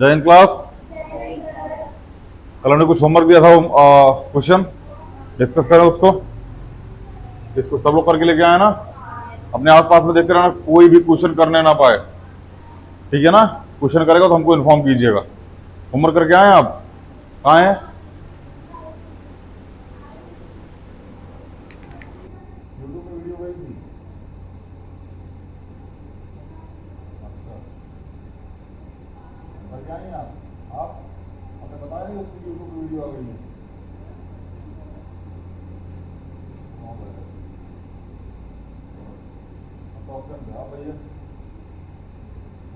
जय हिंद क्लास। कल हमने कुछ होमवर्क दिया था, क्वेश्चन डिस्कस करें उसको। इसको सब लोग करके लेके आए ना। अपने आसपास में देखते रहना, कोई भी क्वेश्चन करने ना पाए, ठीक है ना। क्वेश्चन करेगा तो हमको इन्फॉर्म कीजिएगा। होमवर्क करके आए आप? कहाँ हैं? यूट्यूब में वीडियो गई थी। अच्छा, करके आए हैं आप आपने बताया नहीं उसकी यूट्यूब में वीडियो आ गई है। ऑप्शन है आप भैया।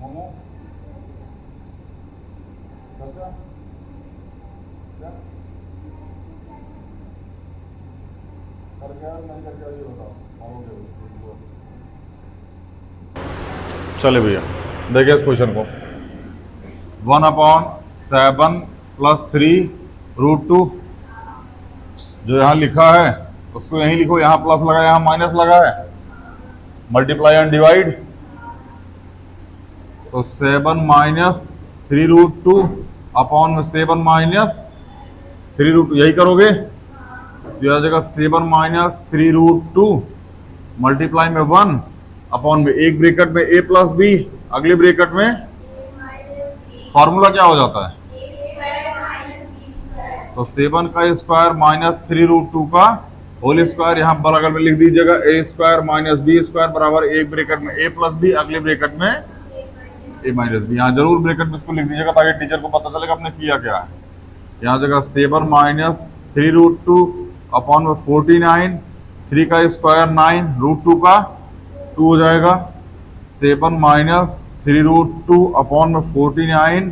मोमो अच्छा क्या करके आए नहीं करके आए ये बताओ। चले भैया देखिए इस क्वेश्चन को। 1/7 + 3√2 जो यहाँ लिखा है उसको यहीं लिखो। यहाँ प्लस लगा, यहाँ माइनस लगा है। मल्टीप्लाई एंड डिवाइड, तो 7 - 3√2 अपॉन में 7 - 3√2 यही करोगे तो आ जाएगा 7 - 3√2 मल्टीप्लाई में 1 अपॉन में एक ब्रैकेट में a + b, अगले ब्रैकेट में फॉर्मूला क्या हो जाता है? तो 7 का स्क्वायर माइनस 3√2 का होल स्क्वायर। यहाँ बगल में लिख दीजिएगा a² - b² बराबर एक ब्रैकेट में a + b, अगले ब्रैकेट में a - b। यहाँ जरूर ब्रैकेट में इसको लिख दीजिएगा ताकि टीचर को पता चलेगा आपने किया क्या है। यहाँ जगह 7 - 3√2 अपॉन में 49, 3 का स्क्वायर 9, √2 का 2 हो जाएगा। 7 - 3√2 अपॉन में 49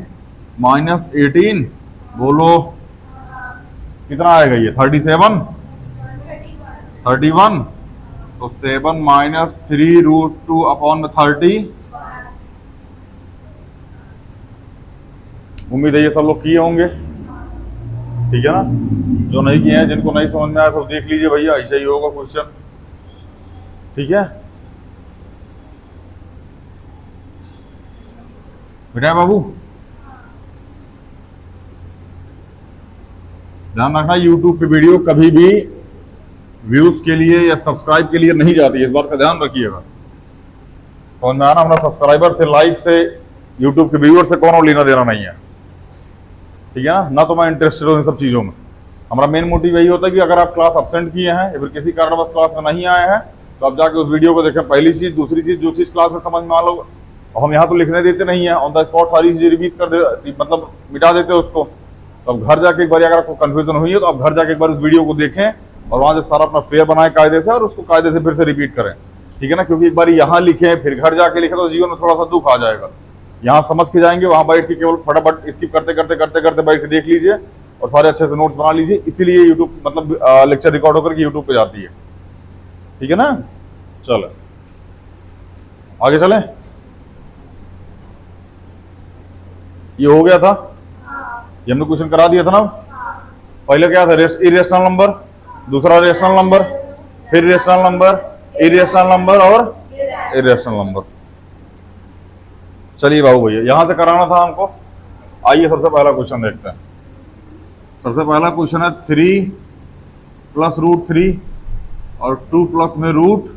- 18, बोलो कितना आएगा ये? 31। तो 7 - 3√2 अपॉन में 30। उम्मीद है ये सब लोग किए होंगे, ठीक है ना। जो नहीं किए हैं, जिनको नहीं समझ में आया तो देख लीजिए भैया, ऐसा ही होगा क्वेश्चन, ठीक है बेटा। बाबू ध्यान रखना, यूट्यूब पे वीडियो कभी भी व्यूज के लिए या सब्सक्राइब के लिए नहीं जाती है, इस बात का ध्यान रखिएगा। समझ में आना, हमारा सब्सक्राइबर से, लाइक से, यूट्यूब के व्यूअर से कौन लेना देना नहीं है, ठीक है ना। तो मैं इंटरेस्टेड हूँ इन सब चीज़ों में। हमारा मेन मोटिव यही होता है कि अगर आप क्लास अब्सेंट किए हैं या फिर किसी कारणवश क्लास में नहीं आए हैं तो आप जाके उस वीडियो को देखें। पहली चीज़। दूसरी चीज़, जो चीज़ क्लास में समझ में आ लो, और हम यहाँ तो लिखने देते नहीं है, ऑन द स्पॉट सारी चीज़ें रिवीज कर दे, मतलब मिटा देते हैं उसको। तो अब घर जाके एक बार अगर आपको कन्फ्यूजन हुई है तो आप घर जाके एक बार उस वीडियो को देखें और वहाँ से सारा अपना फेयर बनाए कायदे से, और उसको कायदे से फिर से रिपीट करें, ठीक है ना। क्योंकि एक बार यहाँ लिखें फिर घर जाके लिखें तो जीवन में थोड़ा सा दुख आ जाएगा। यहाँ समझ के जाएंगे, वहाँ बैठ के केवल फटाफट स्किप करते करते बैठ के देख लीजिए और सारे अच्छे से नोट्स बना लीजिए। इसीलिए यूट्यूब मतलब लेक्चर रिकॉर्ड होकर के यूट्यूब पे जाती है, ठीक है ना। चलो आगे चलें। ये हो गया था, ये हमने क्वेश्चन करा दिया था ना। पहले क्या था? इरेशनल नंबर, दूसरा रेशनल नंबर, फिर रेशनल नंबर, इरेशनल नंबर और इरेशनल नंबर। चलिए बाबू भैया यहां से कराना था हमको। आइए सबसे पहला क्वेश्चन देखते हैं। सबसे पहला क्वेश्चन है 3 + √3 और 2 प्लस में रूट,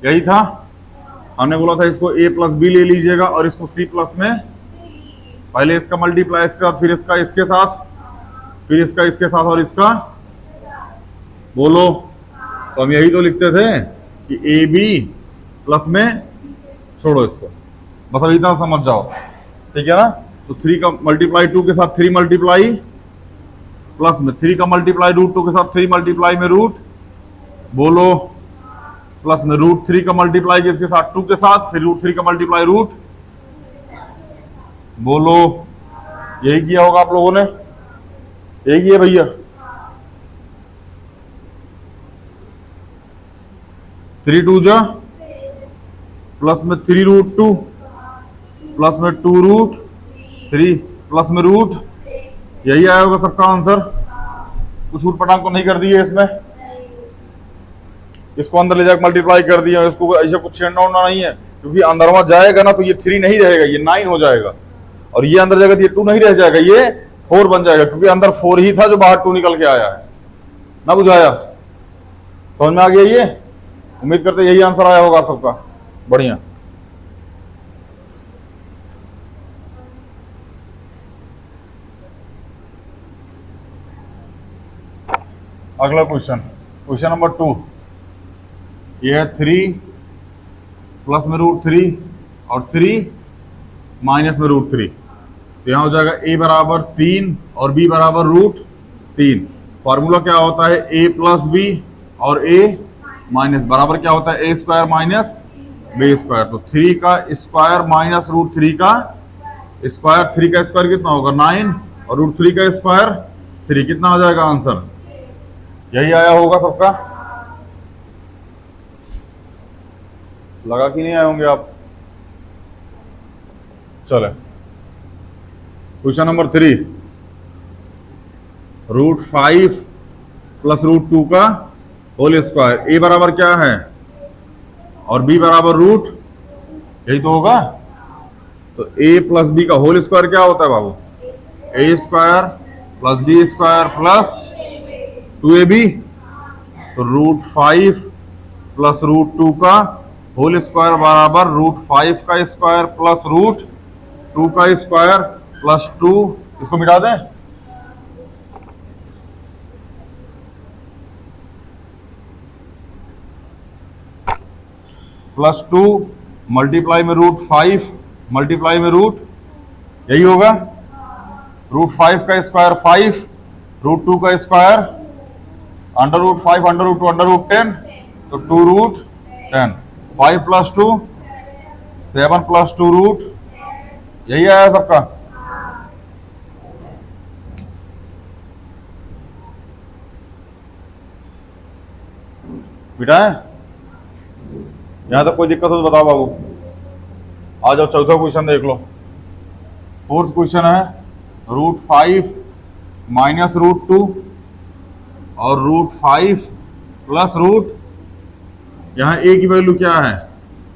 यही था। हमने बोला था इसको a + b ले लीजिएगा और इसको c प्लस में, पहले इसका मल्टीप्लाई इसके साथ, फिर इसका इसके साथ, फिर इसका इसके साथ और इसका, बोलो। तो हम यही तो लिखते थे कि ab प्लस में, छोड़ो इसको, बस अभी इतना समझ जाओ, ठीक है ना। तो 3 का मल्टीप्लाई 2 के साथ 3 मल्टीप्लाई, प्लस में 3 का मल्टीप्लाई √2 के साथ 3 मल्टीप्लाई में रूट, बोलो, प्लस में √3 का मल्टीप्लाई इसके साथ 2 के साथ, फिर √3 का मल्टीप्लाई रूट, बोलो। यही किया होगा आप लोगों ने, यही किया भैया। 3 2 जा, प्लस में 3√2 प्लस में 2√3 प्लस में रूट, यही आया होगा सबका आंसर। कुछ उटपटांग को नहीं कर दिए इसमें, इसको अंदर ले जाकर मल्टीप्लाई कर दिया, इसको ऐसे कुछ छेड़ना उड़ना नहीं है, क्योंकि अंदर वहां जाएगा ना तो ये 3 नहीं रहेगा, ये 9 हो जाएगा। और ये अंदर जाएगा तो ये 2 नहीं रह जाएगा, ये 4 बन जाएगा, क्योंकि अंदर 4 ही था जो बाहर 2 निकल के आया है ना। बुझाया? समझ में आ गया? ये उम्मीद करते यही आंसर आया होगा आप सबका। बढ़िया। अगला क्वेश्चन, क्वेश्चन नंबर 2। ये है 3 प्लस में √3 और 3 माइनस में √3। तो यहां हो जाएगा a बराबर 3 और b बराबर √3। फॉर्मूला क्या होता है? a प्लस बी और a माइनस बराबर क्या होता है? a square minus b square. तो 3 का स्क्वायर माइनस √3 का स्क्वायर, 3 का स्क्वायर कितना होगा? 9 और √3 का स्क्वायर 3, कितना आ जाएगा आंसर? यही आया होगा सबका। लगा कि नहीं आए होंगे आप? चले क्वेश्चन नंबर 3। √5 प्लस √2 का होल स्क्वायर। ए बराबर क्या है और बी बराबर रूट, यही तो होगा। तो ए प्लस बी का होल स्क्वायर क्या होता है बाबू? A square plus B square plus 2ab। तो √5 प्लस √2 का होल स्क्वायर बराबर √5 का स्क्वायर प्लस √2 का स्क्वायर प्लस 2। इसको मिटा दें। प्लस 2 मल्टीप्लाई में √5 मल्टीप्लाई में रूट, यही होगा। √5 का स्क्वायर 5, √2 का स्क्वायर √5 √2 √10, तो 2√10। 5 प्लस 2 7 प्लस 2 रूट, यही आया सबका। बेटा यहां तक कोई दिक्कत हो तो बताओ बाबू। आ जाओ चौथा क्वेश्चन देख लो। 4th क्वेश्चन है √5 माइनस √2 और √5 प्लस रूट, यहां a की वैल्यू क्या है?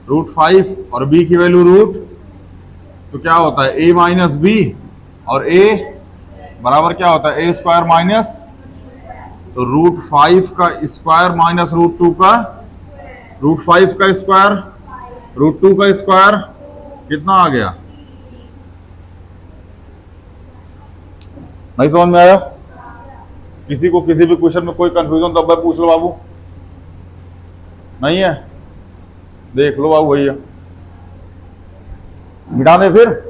√5 और b की वैल्यू रूट। तो क्या होता है? a माइनस बी और a बराबर क्या होता है? a स्क्वायर माइनस, तो √5 का स्क्वायर माइनस √2 का, √5 का स्क्वायर √2 का स्क्वायर कितना आ गया? नहीं समझ में आया? किसी को किसी भी क्वेश्चन में कोई कंफ्यूजन तो अब पूछ लो बाबू। नहीं है? देख लो बाबू भैया, मिटा दे फिर।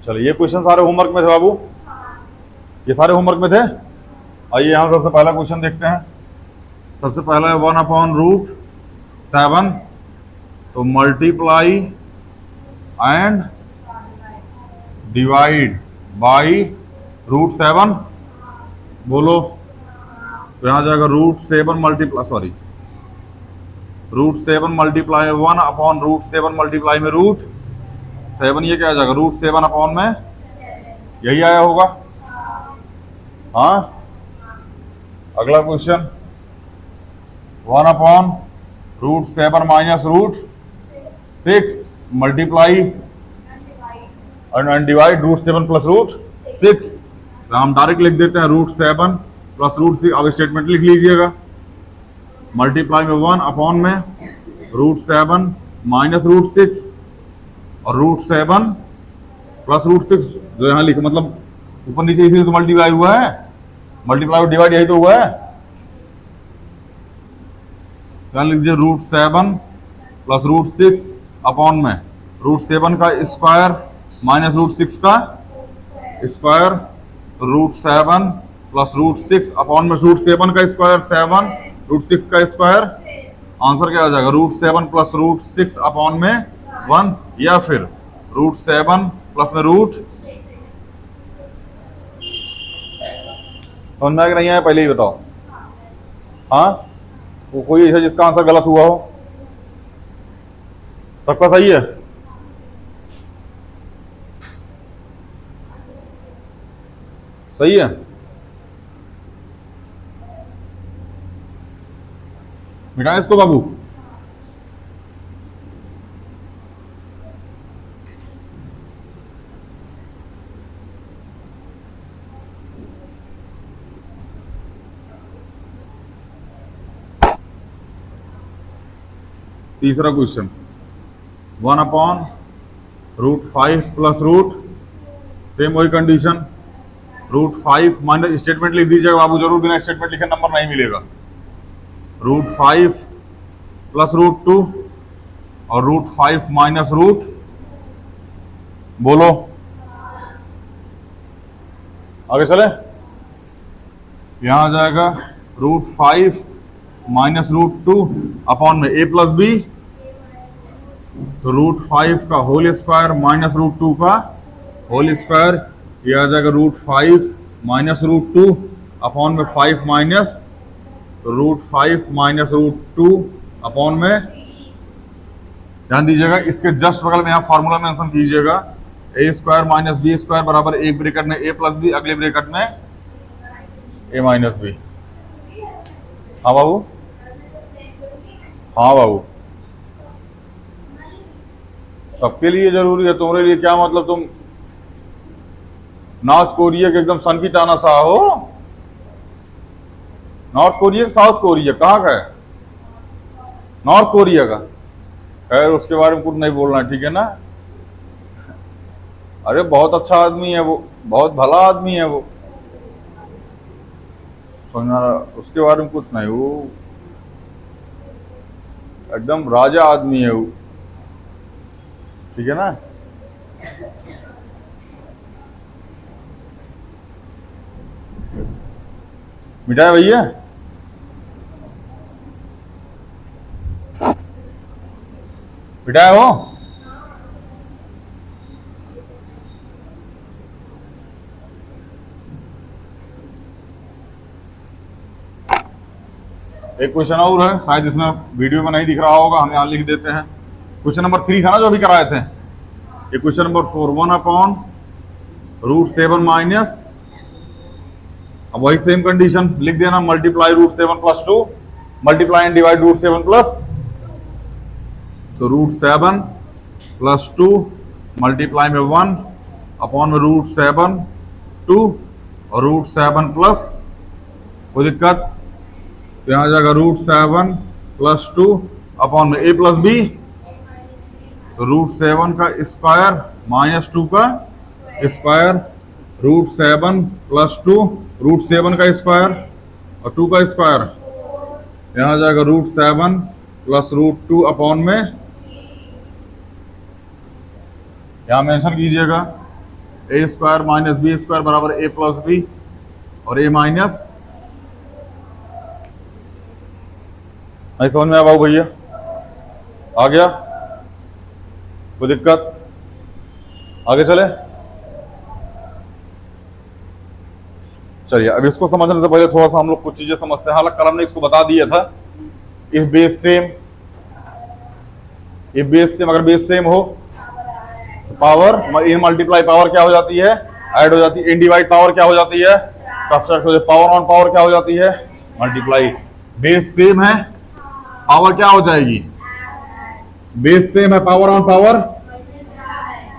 चलिए ये क्वेश्चन सारे होमवर्क में थे बाबू, ये सारे होमवर्क में थे। आइए यहां सबसे पहला क्वेश्चन देखते हैं। सबसे पहला है 1/√7, तो मल्टीप्लाई एंड डिवाइड बाई √7। बोलो। तो यहां जाएगा √7 मल्टीप्लाई, सॉरी √7 मल्टीप्लाई 1/√7 मल्टीप्लाई में √7, ये क्या आ जाएगा? √7 अपॉन में, यही आया होगा। हाँ। अगला question 1/√7 minus √6 multiply and divide √7 plus √6। हम डायरेक्ट लिख देते हैं √7 प्लस √6। अब स्टेटमेंट लिख लीजिएगा। मल्टीप्लाई में 1 अपॉन में √7 माइनस √6 और √7 प्लस √6 जो यहां लिखा, मतलब ऊपर नीचे इसी तो मल्टीप्लाई हुआ है, मल्टीप्लाई और डिवाइड यही तो हुआ है। क्या लिख दीजिए? √7 प्लस √6 अपॉन में √7 का स्क्वायर माइनस √6 का स्क्वायर, √7 प्लस √6 अपॉन में √7 का स्क्वायर 7, √6 का स्क्वायर। आंसर क्या आ जाएगा? √7 प्लस √6 अपॉन में 1, या फिर √7 प्लस में √। समझ में आ गया नहीं आया? पहले ही बताओ। हाँ, वो कोई है जिसका आंसर गलत हुआ हो? सबका सही है? सही है। मिटाएं इसको बाबू। तीसरा क्वेश्चन, 1/√5 प्लस रूट, सेम वही कंडीशन, √5 माइनस, स्टेटमेंट लिख दीजिएगा बाबू जरूर, बिना स्टेटमेंट लिखे नंबर नहीं मिलेगा। √5 प्लस √2 और √5 माइनस रूट, बोलो आगे चले। यहां आ जाएगा √5 माइनस √2 अपॉन में a प्लस बी, तो √5 का होल स्क्वायर माइनस √2 का होल स्क्वायर, ये आ जाएगा √5 माइनस √2 अपॉन में 5 माइनस, तो √5 माइनस √2 अपॉन में, ध्यान दीजिएगा इसके जस्ट बगल में यहाँ फॉर्मूला मेंशन कीजिएगा, a square minus B square बराबर एक ब्रैकेट में a प्लस बी, अगले ब्रैकेट में a माइनस बी। हाँ बाबू, हाँ बाबू, सबके लिए जरूरी है, तुम्हारे लिए क्या मतलब तुम नॉर्थ कोरिया के एकदम सन की टाना सा हो? नॉर्थ कोरिया साउथ कोरिया कहाँ का है? नॉर्थ कोरिया का। खैर उसके बारे में कुछ नहीं बोलना, ठीक है ना? अरे बहुत अच्छा आदमी है वो, बहुत भला आदमी है वो, समझना, उसके बारे में कुछ नहीं, वो एकदम राजा आदमी है वो, ठीक है ना? मिठाई भैया, मिठाई हो? एक क्वेश्चन और है, शायद इसमें वीडियो में नहीं दिख रहा होगा, हम यहाँ लिख देते हैं। क्वेश्चन नंबर 3 था ना जो अभी कराए थे, ये क्वेश्चन नंबर 4, 1/√7 माइनस, अब वही सेम कंडीशन लिख देना, multiply √7 plus 2, multiply and divide √7 plus, तो √7 प्लस 2 मल्टीप्लाई में 1 अपॉन में √7 2 और √7 प्लस, कोई दिक्कत? तो यहाँ आ जाएगा √7 प्लस 2 अपॉन में a प्लस बी, तो √7 का स्क्वायर माइनस 2 का स्क्वायर, √7 प्लस 2, √7 का स्क्वायर और 2 का स्क्वायर, यहाँ आ जाएगा √7 प्लस √2 अपॉन में, यहाँ मेंशन कीजिएगा a square minus B square बराबर a प्लस बी और a माइनस, नहीं समझ में आया बाबू भैया? आ गया? कोई दिक्कत? आगे चले। चलिए अब इसको समझने से पहले थोड़ा सा हम लोग कुछ चीजें समझते हैं। हालांकि कलम ने इसको बता दिया था, if base same, if base same, अगर बेस सेम हो तो पावर इन मल्टीप्लाई पावर क्या हो जाती है? ऐड हो जाती है। इन डिवाइड पावर क्या हो जाती है? सब्ट्रैक्ट हो जाती है। पावर ऑन पावर क्या हो जाती है? मल्टीप्लाई। बेस सेम है, पावर क्या हो जाएगी? बेस सेम है, power on power,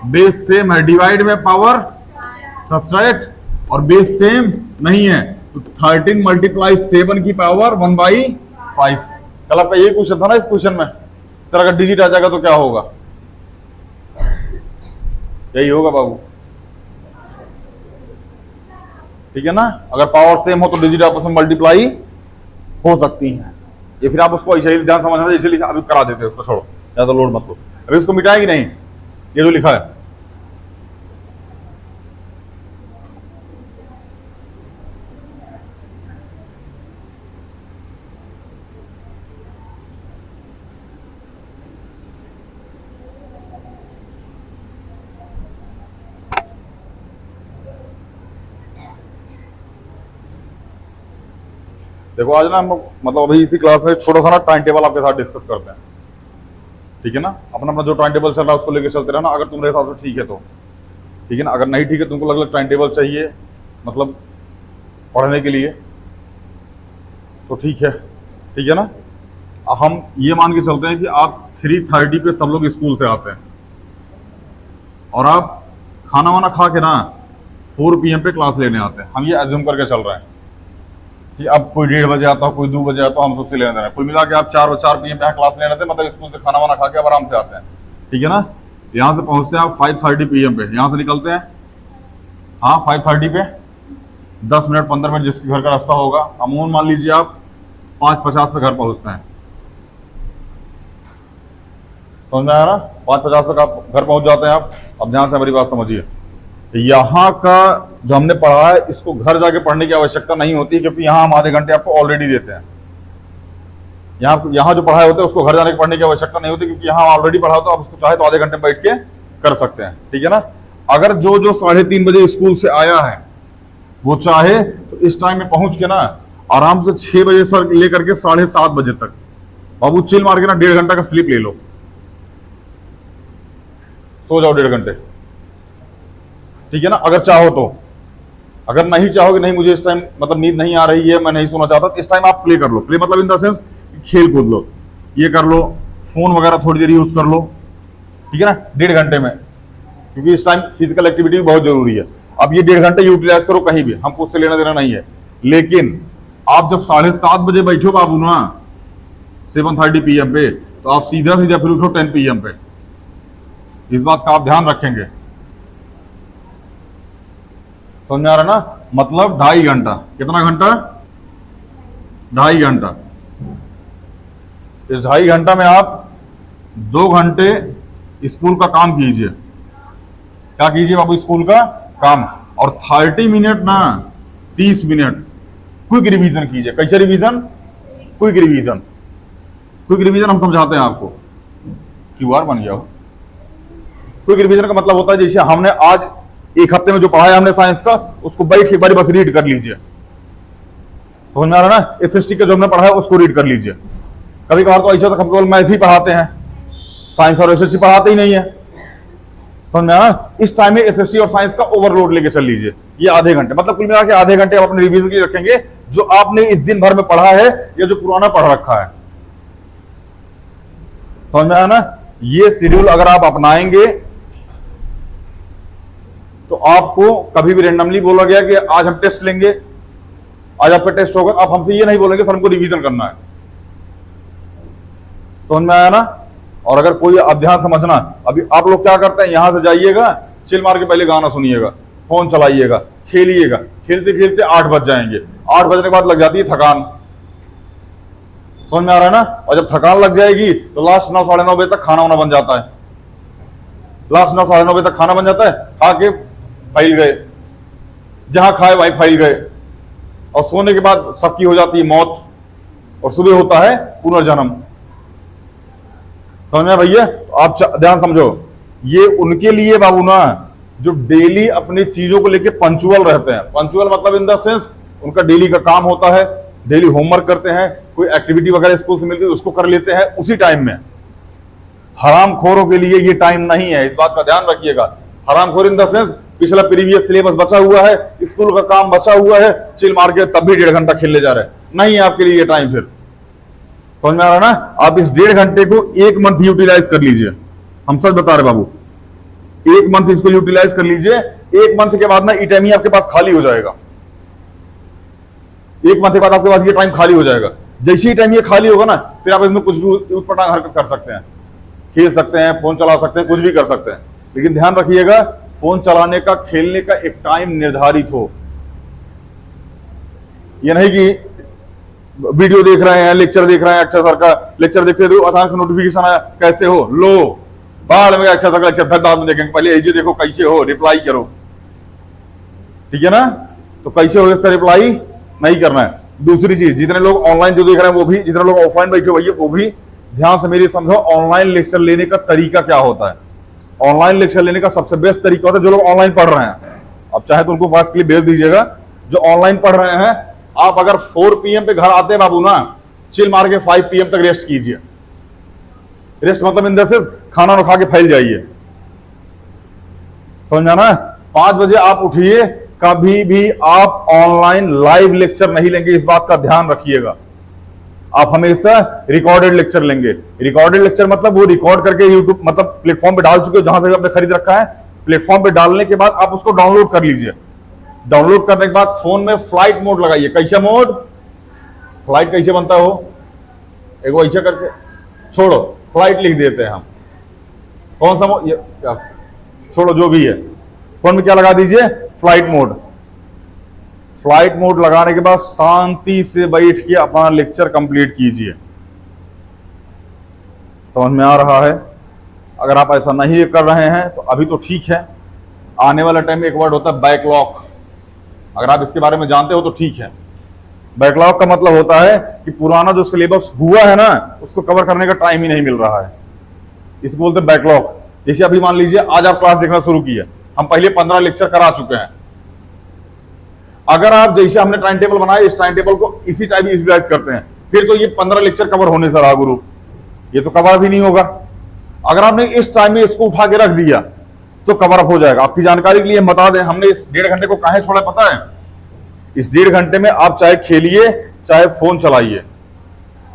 base same है, डिवाइड में पावर सब्ट्रैक्ट, और बेस सेम नहीं है तो 13 मल्टीप्लाई 7 की पावर 1/5। कल आपका ये क्वेश्चन था ना इस क्वेश्चन में, सर अगर डिजिट आ जाएगा तो क्या होगा? यही होगा बाबू, ठीक है ना? अगर पावर सेम हो तो डिजिट आपस में मल्टीप्लाई हो सकती है। ये फिर आप उसको ऐसे ही ध्यान समझना, इसलिए अभी करा देते हैं, उसको छोड़ो, ज्यादा लोड मत लो। अभी इसको मिटाएगी नहीं, ये जो लिखा है। देखो आज ना हम मतलब अभी इसी क्लास में छोटा सा ना टाइम टेबल आपके साथ डिस्कस करते हैं, ठीक है ना। अपना अपना जो टाइम टेबल चल रहा है उसको लेकर चलते रहना, अगर तुम्हारे हिसाब से ठीक है तो ठीक है ना, अगर नहीं ठीक है तुमको अलग अलग टाइम टेबल चाहिए मतलब पढ़ने के लिए तो ठीक है ना। हम ये मान के चलते हैं कि आप 3:30 पे सब लोग स्कूल से आते हैं और आप खाना वाना खा के ना 4 PM पे क्लास लेने आते हैं। हम ये एज्यूम करके चल रहे हैं कि अब कोई 1:30 बजे आता हो, कोई 2 बजे आता हो, हम सबसे लेने देना है। कुल मिला के आप 4 PM पे क्लास लेने आते हैं, मतलब स्कूल से खाना वाना खा के अब आराम से आते हैं, ठीक है ना। यहाँ से पहुंचते हैं आप 5:30 PM पे, यहाँ से निकलते हैं हाँ 5:30 पे, 10 मिनट 15 मिनट जिसके घर का रास्ता होगा, अमूमन मान लीजिए आप 5:50 पे घर पहुंचते हैं। समझ में आया ना, 5:50 पे घर पहुंच जाते हैं आप। अब ध्यान से हमारी बात समझिए, यहाँ का जो हमने पढ़ा है इसको घर जाके पढ़ने की आवश्यकता नहीं होती, क्योंकि यहाँ हम आधे घंटे आपको ऑलरेडी देते हैं। यहाँ जो पढ़ाई होता है उसको घर जाने के पढ़ने की आवश्यकता नहीं होती, क्योंकि यहाँ ऑलरेडी पढ़ा होता है, आप उसको चाहे तो आधे घंटे में बैठ के कर सकते हैं, ठीक है ना। अगर जो 3:30 बजे स्कूल से आया है वो चाहे तो इस टाइम में पहुंच के ना आराम से 6 बजे से लेकर के 7:30 बजे तक बाबू चिल मार के ना 1.5 घंटा का स्लीप ले लो, सो जाओ 1.5 घंटे, ठीक है ना, अगर चाहो तो। अगर नहीं चाहो कि नहीं मुझे इस टाइम मतलब नींद नहीं आ रही है, मैं नहीं सोना चाहता, तो इस टाइम आप प्ले कर लो। प्ले मतलब इन द सेंस खेल कूद लो, ये कर लो, फोन वगैरह थोड़ी देर यूज कर लो, ठीक है ना, 1.5 घंटे में, क्योंकि इस टाइम फिजिकल एक्टिविटी भी बहुत जरूरी है। अब ये 1.5 घंटे यूटिलाइज करो कहीं भी, हमको उससे लेना देना नहीं है। लेकिन आप जब 7:30 बजे बैठो बाबू ना 7:30 PM पे, तो आप सीधा फिर उठो 10 PM पे। इस बात का आप ध्यान रखेंगे, समझ में आ रहा ना, मतलब 2.5 घंटा। कितना घंटा? 2.5 घंटा। इस 2.5 घंटा में आप 2 घंटे स्कूल का काम कीजिए। क्या कीजिए बाबू? स्कूल का काम। और 30 मिनट ना 30 मिनट क्विक रिवीजन कीजिए। कैसे revision? Quick revision. Quick revision हम समझाते हैं आपको। QR बन गया हो। क्विक रिवीजन का मतलब होता है जैसे हमने आज एक हफ्ते में जो पढ़ाया हमने साइंस का, उसको बैठ के एक बार बस रीड कर लीजिए। समझ में आ रहा ना? SST का जो हमने पढ़ा है उसको रीड कर लीजिए। कभी कभार तो ऐसा तो हम केवल मैथ ही पढ़ाते हैं, साइंस और SST पढ़ाते ही नहीं है। समझ में आ रहा? इस टाइम में SST और साइंस का ओवरलोड लेके चल लीजिए। ये आधे घंटे, मतलब कुल मिला के आधे घंटे आप अपने रिवीजन के लिए रखेंगे, जो आपने इस दिन भर में पढ़ा है या जो पुराना पढ़ रखा है। समझ में आया ना? ये शेड्यूल अगर आप अपनाएंगे तो आपको कभी भी रेंडमली बोला गया कि आज हम टेस्ट लेंगे, आज आपका टेस्ट होगा, आप हमसे ये नहीं बोलेंगे सर हमको रिवीजन करना है। समझ में आया ना? और अगर कोई अध्ययन समझना, अभी आप लोग क्या करते हैं, यहां से जाइएगा, चिल मार के पहले गाना सुनिएगा, फोन चलाइएगा, खेलिएगा, खेलते खेलते 8 बज जाएंगे। 8 बजने के बाद लग जाती है थकान। समझ में आ रहा है ना? और जब थकान लग जाएगी तो लास्ट 9 साढ़े 9 बजे तक खाना वाना बन जाता है। लास्ट 9 साढ़े 9 बजे तक खाना बन जाता है, खा के फैल गए, जहां खाए वहीं फैल गए, और सोने के बाद सबकी हो जाती है मौत, और सुबह होता है पुनर्जन्म। समझ में भैया? आप ध्यान समझो, ये उनके लिए बाबू ना जो डेली अपनी चीजों को लेके पंचुअल रहते हैं। पंचुअल मतलब इन द सेंस उनका डेली का काम होता है, डेली होमवर्क करते हैं, कोई एक्टिविटी वगैरह स्कूल से मिलती है उसको कर लेते हैं उसी टाइम में। हरामखोरों के लिए ये टाइम नहीं है, इस बात का ध्यान रखिएगा। हरामखोर इन द सेंस पिछला प्रीवियस सिलेबस बचा हुआ है, स्कूल का काम बचा हुआ है, चिल मार के तब भी 1.5 घंटा खेलने जा रहे हैं, नहीं है आपके लिए ये टाइम। फिर समझ में आ रहा ना? आप इस 1.5 घंटे को 1 मंथ यूटिलाइज कर लीजिए। हम सच बता रहे बाबू, 1 मंथ इसको यूटिलाइज कर लीजिए। 1 मंथ के बाद ना ये टाइम ही आपके पास खाली हो जाएगा। 1 मंथ के बाद आपके पास ये टाइम खाली हो जाएगा। जैसे ही टाइम ये खाली होगा ना, फिर आप इसमें कुछ भी उटपटांग हरकत कर सकते हैं, खेल सकते हैं, फोन चला सकते हैं, कुछ भी कर सकते हैं। लेकिन ध्यान रखिएगा, फोन चलाने का, खेलने का एक टाइम निर्धारित हो। यह नहीं कि वीडियो देख रहे हैं, लेक्चर देख रहे हैं, अक्षर सर का लेक्चर देखते हो, अचानक से नोटिफिकेशन आया कैसे हो, लो बाद में अक्षर सर का लेक्चर फिर बाद में देखेंगे, पहले एजी देखो कैसे हो, रिप्लाई करो, ठीक है ना? तो कैसे हो इसका रिप्लाई नहीं करना है। दूसरी चीज, जितने लोग ऑनलाइन जो देख रहे हैं वो भी, जितने लोग ऑफलाइन बैठे भैया वो भी ध्यान से मेरी समझो, ऑनलाइन लेक्चर लेने का तरीका क्या होता है। ऑनलाइन लेक्चर लेने का सबसे बेस्ट तरीका होता है, जो लोग ऑनलाइन पढ़ रहे हैं, अब चाहे तो उनको पास के लिए भेज दीजिएगा, जो ऑनलाइन पढ़ रहे हैं, आप अगर 4 PM पे घर आते हैं बाबू ना, चिल मार के 5 PM तक रेस्ट कीजिए। रेस्ट मतलब इन से खाना ना खा के फैल जाइए, समझा ना। 5 बजे आप उठिए, कभी भी आप ऑनलाइन लाइव लेक्चर नहीं लेंगे, इस बात का ध्यान रखिएगा। आप हमेशा रिकॉर्डेड लेक्चर लेंगे। रिकॉर्डेड लेक्चर मतलब वो रिकॉर्ड करके यूट्यूब मतलब प्लेटफॉर्म पे डाल चुके हो, जहां से आपने खरीद रखा है, प्लेटफॉर्म पे डालने के बाद आप उसको डाउनलोड कर लीजिए। डाउनलोड करने के बाद फोन में फ्लाइट मोड लगाइए। कैसे मोड? फ्लाइट कैसे बनता हो? एक वो ऐसा करके छोड़ो, फ्लाइट लिख देते हैं हम। कौन सा मोड? ये क्या? छोड़ो, जो भी है, फोन में क्या लगा दीजिए? Flight mode. फ्लाइट मोड लगाने के बाद शांति से बैठ के अपना लेक्चर कंप्लीट कीजिए। समझ में आ रहा है? अगर आप ऐसा नहीं कर रहे हैं तो अभी तो ठीक है, आने वाला टाइम में एक वर्ड होता है बैकलॉग। अगर आप इसके बारे में जानते हो तो ठीक है। बैकलॉग का मतलब होता है कि पुराना जो सिलेबस हुआ है ना, उसको कवर करने का टाइम ही नहीं मिल रहा है, इसको बोलते हैं बैकलॉग। जैसे अभी मान लीजिए आज आप क्लास देखना शुरू किया, हम पहले 15 लेक्चर करा चुके हैं। अगर आप जैसे हमने टाइम टेबल बनाया, इस टाइम टेबल को इसी टाइम यूटिलाइज करते हैं, फिर तो ये 15 लेक्चर कवर होने से रहा गुरु, ये तो कवर भी नहीं होगा। अगर आपने इस टाइम में इसको उठा के रख दिया तो कवर अप हो जाएगा। आपकी जानकारी के लिए हम बता दें, हमने इस 1.5 घंटे को काहे छोड़ा पता है? इस 1.5 घंटे में आप चाहे खेलिए चाहे फोन चलाइए,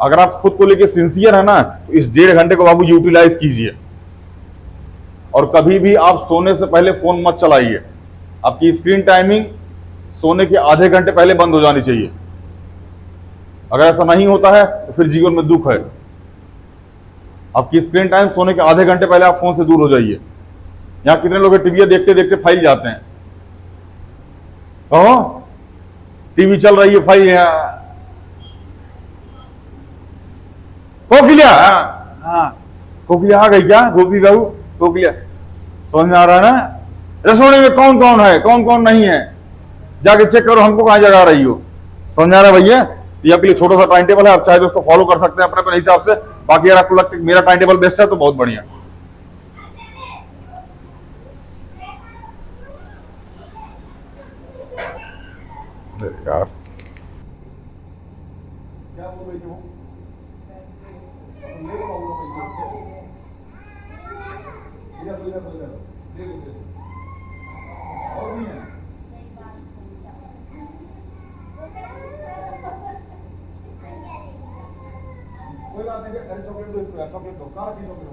अगर आप खुद को लेके सिंसियर है ना, तो इस 1.5 घंटे को बाबू यूटिलाइज कीजिए। और कभी भी आप सोने से पहले फोन मत चलाइए। आपकी स्क्रीन टाइमिंग सोने के आधे घंटे पहले बंद हो जानी चाहिए। अगर ऐसा नहीं होता है तो फिर जीवन में दुख है। आपकी स्क्रीन टाइम सोने के आधे घंटे पहले आप फोन से दूर हो जाइए। यहां कितने लोग टीवी देखते देखते फैल जाते हैं? कहो, टीवी चल रही है, फैल कोकिलिया, हाँ कोकिलिया आ गई क्या? गोपी बहू कोकिलिया, समझ में आ रहा है ना? रसोई में कौन कौन है, कौन कौन नहीं है, जाके चेक करो, हमको कहां जगा रही हो। समझ में आ रहा है भैया? ये आपके लिए छोटा सा टाइम टेबल है, आप चाहे तो उसको फॉलो कर सकते हैं अपने अपने हिसाब से। बाकी अगर आपको लगता है मेरा टाइम टेबल बेस्ट है तो बहुत बढ़िया। यार क्या बोल रही थी वो? कोई बात नहीं, अरे चॉकलेट दो इसको, चॉकलेट दो, कहाँ की चॉकलेट